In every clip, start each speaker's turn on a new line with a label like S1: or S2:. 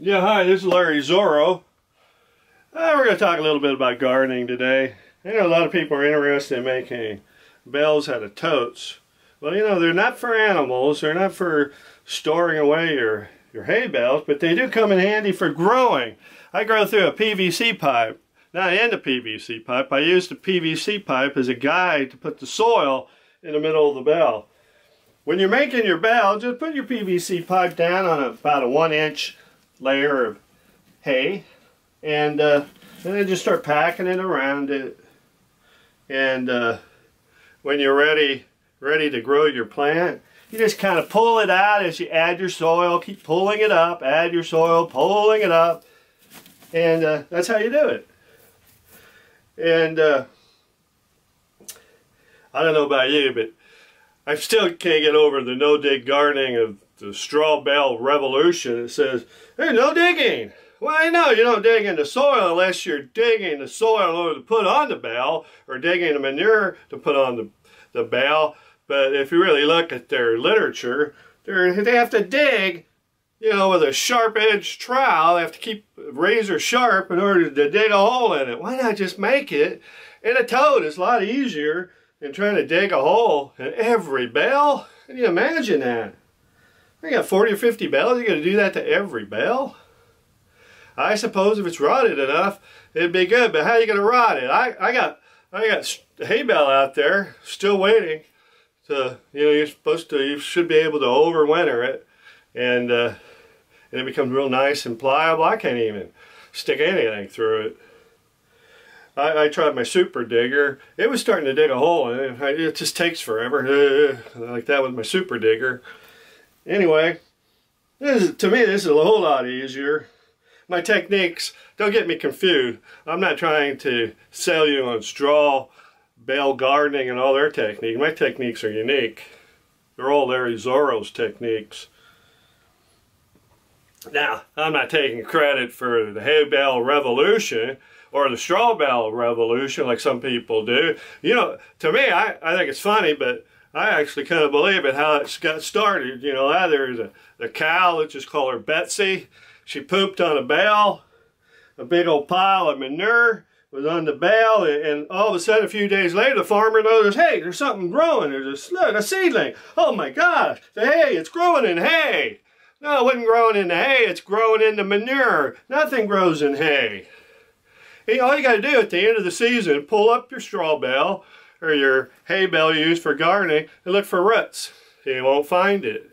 S1: Yeah, hi, this is Larry Zoro. We're going to talk a little bit about gardening today. I know a lot of people are interested in making bales out of totes. Well, you know, they're not for animals, they're not for storing away your hay bales, but they do come in handy for growing. I grow through a PVC pipe, not in the PVC pipe. I use the PVC pipe as a guide to put the soil in the middle of the bale. When you're making your bale, just put your PVC pipe down on about a 1-inch layer of hay, and then just start packing it around it. And when you're ready to grow your plant, you just kind of pull it out as you add your soil. Keep pulling it up, add your soil, pulling it up, and that's how you do it. And I don't know about you, but I still can't get over the no-dig gardening of the straw bale revolution. It says, hey, no digging. Well, I know you don't dig in the soil unless you're digging the soil in order to put on the bale, or digging the manure to put on the bale. But if you really look at their literature, they have to dig, you know, with a sharp-edged trowel. They have to keep razor sharp in order to dig a hole in it. Why not just make it in a tote? It's a lot easier than trying to dig a hole in every bale. Can you imagine that? I got 40 or 50 bales. You're going to do that to every bale? I suppose if it's rotted enough, it'd be good. But how are you going to rot it? I got hay bale out there still waiting to, you know, you should be able to overwinter it, and it becomes real nice and pliable. I can't even stick anything through it. I tried my super digger. It was starting to dig a hole, and it just takes forever, like that with my super digger. Anyway, to me this is a whole lot easier. My techniques, don't get me confused. I'm not trying to sell you on straw bale gardening and all their techniques. My techniques are unique. They're all Larry Zoro's techniques. Now, I'm not taking credit for the hay bale revolution or the straw bale revolution like some people do. You know, to me, I think it's funny, but I actually kind of believe it, how it got started. You know, there's a cow, let's just call her Betsy. She pooped on a bale. A big old pile of manure was on the bale, and all of a sudden, a few days later, the farmer noticed, hey, there's something growing. There's a seedling. Oh my gosh, the hay, it's growing in hay. No, it wasn't growing in the hay, it's growing in the manure. Nothing grows in hay. All you got to do at the end of the season, pull up your straw bale or your hay bale you use for gardening and look for roots. You won't find it.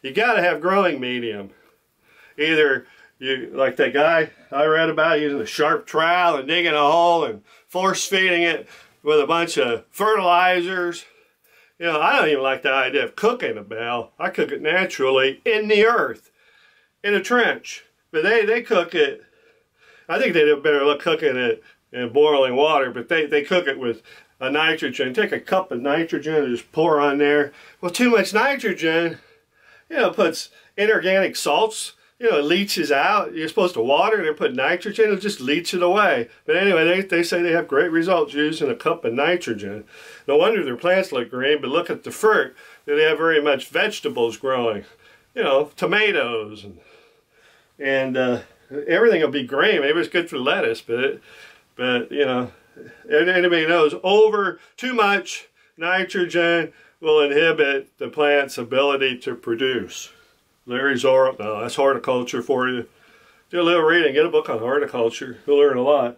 S1: You got to have growing medium. Either you, like that guy I read about, using a sharp trowel and digging a hole and force feeding it with a bunch of fertilizers. You know, I don't even like the idea of cooking a bale. I cook it naturally in the earth, in a trench. But they cook it, I think they do better luck cooking it in boiling water, but they cook it with a nitrogen. Take a cup of nitrogen and just pour on there. Well, too much nitrogen, you know, puts inorganic salts, you know, it leaches out. You're supposed to water it and put nitrogen, it'll just leach it away. But anyway, they say they have great results using a cup of nitrogen. No wonder their plants look green, but look at the fruit. They have very much vegetables growing. You know, tomatoes and everything will be green. Maybe it's good for lettuce, but you know, anybody knows too much nitrogen will inhibit the plant's ability to produce. Larry Zoro, no, that's horticulture for you. Do a little reading, get a book on horticulture. You'll learn a lot.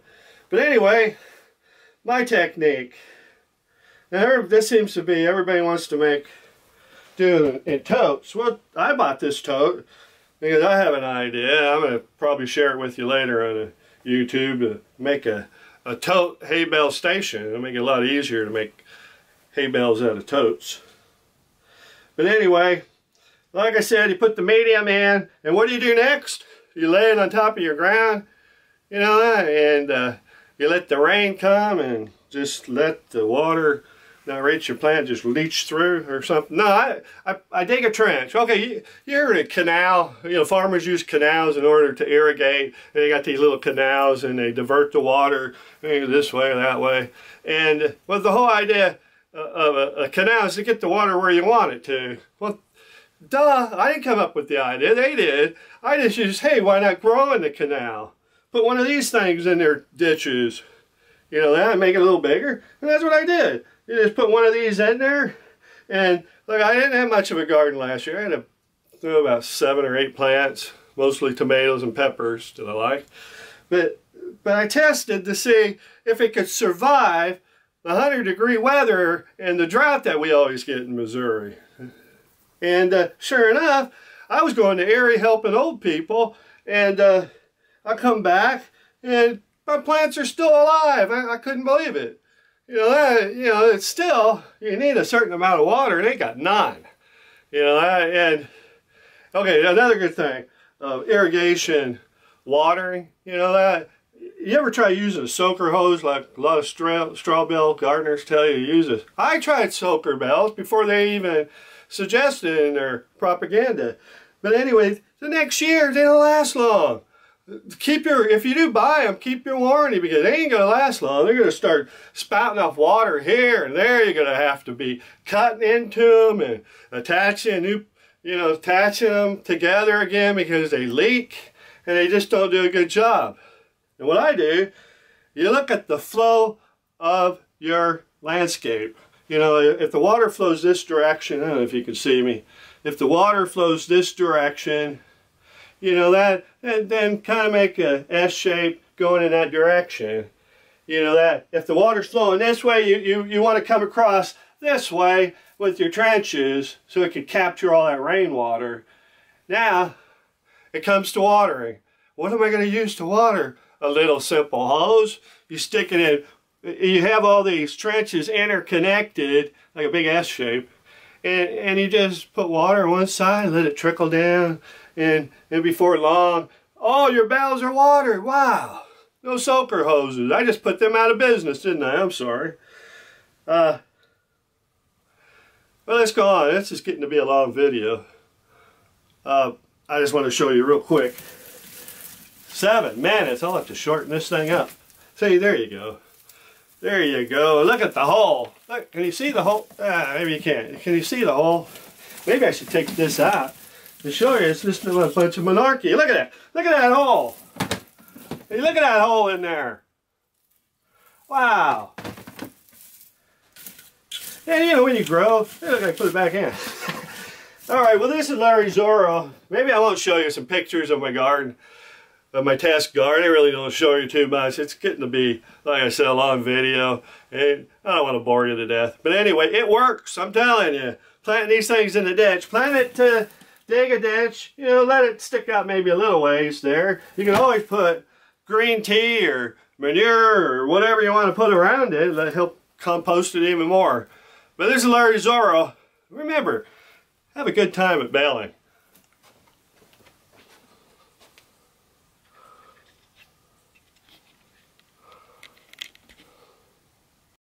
S1: But anyway, my technique. Now, this seems to be, everybody wants to do in totes. Well, I bought this tote because I have an idea. I'm going to probably share it with you later on YouTube to make a tote hay bale station. It'll make it a lot easier to make hay bales out of totes. But anyway, like I said, you put the medium in, and what do you do next? You lay it on top of your ground, you know, and you let the rain come and just let the water not reach your plant, just leach through or something. No, I dig a trench. Okay, you're in a canal. You know, farmers use canals in order to irrigate. And they got these little canals, and they divert the water this way or that way. And well, the whole idea of a canal is to get the water where you want it to. Well, duh, I didn't come up with the idea, they did. I just used, hey, why not grow in the canal? Put one of these things in their ditches. You know that, make it a little bigger, and that's what I did. You just put one of these in there, and look, I didn't have much of a garden last year. I had about 7 or 8 plants, mostly tomatoes and peppers that I like. But I tested to see if it could survive the 100-degree weather and the drought that we always get in Missouri. And sure enough, I was going to Erie helping old people, and I come back and my plants are still alive. I couldn't believe it. It's still, you need a certain amount of water, and they got none. And okay, another good thing, irrigation, watering. You ever try using a soaker hose like a lot of straw bale gardeners tell you to use it? I tried soaker bells before they even suggested it in their propaganda. But anyway, the next year they don't last long. If you do buy them, keep your warranty, because they ain't gonna last long. They're gonna start spouting off water here and there. You're gonna have to be cutting into them and attaching them together again because they leak and they just don't do a good job. And what I do, you look at the flow of your landscape. If the water flows this direction, I don't know if you can see me. If the water flows this direction, then kind of make a S shape going in that direction. That if the water's flowing this way, you want to come across this way with your trenches so it can capture all that rainwater. Now, it comes to watering. What am I going to use to water? A little simple hose. You stick it in. You have all these trenches interconnected like a big S shape, and you just put water on one side, let it trickle down, and before long, all your bales are watered. Wow! No soaker hoses. I just put them out of business, didn't I? I'm sorry. Well, let's go on. This is getting to be a long video. I just want to show you real quick. 7 minutes. I'll have to shorten this thing up. See, there you go. There you go. Look at the hole. Look, can you see the hole? Maybe you can't. Can you see the hole? Maybe I should take this out to show you. It's just a bunch of monarchy. Look at that. Look at that hole. Hey, look at that hole in there. Wow. And when you grow, look, I put it back in. All right, well, this is Larry Zoro. Maybe I won't show you some pictures of my garden. My test garden. I really don't show you too much. It's getting to be, like I said, a long video, and I don't want to bore you to death. But anyway, it works. I'm telling you. Planting these things in the ditch. Plant it to dig a ditch. Let it stick out maybe a little ways there. You can always put green tea or manure or whatever you want to put around it. That'll help compost it even more. But this is Larry Zoro. Remember, have a good time at baling.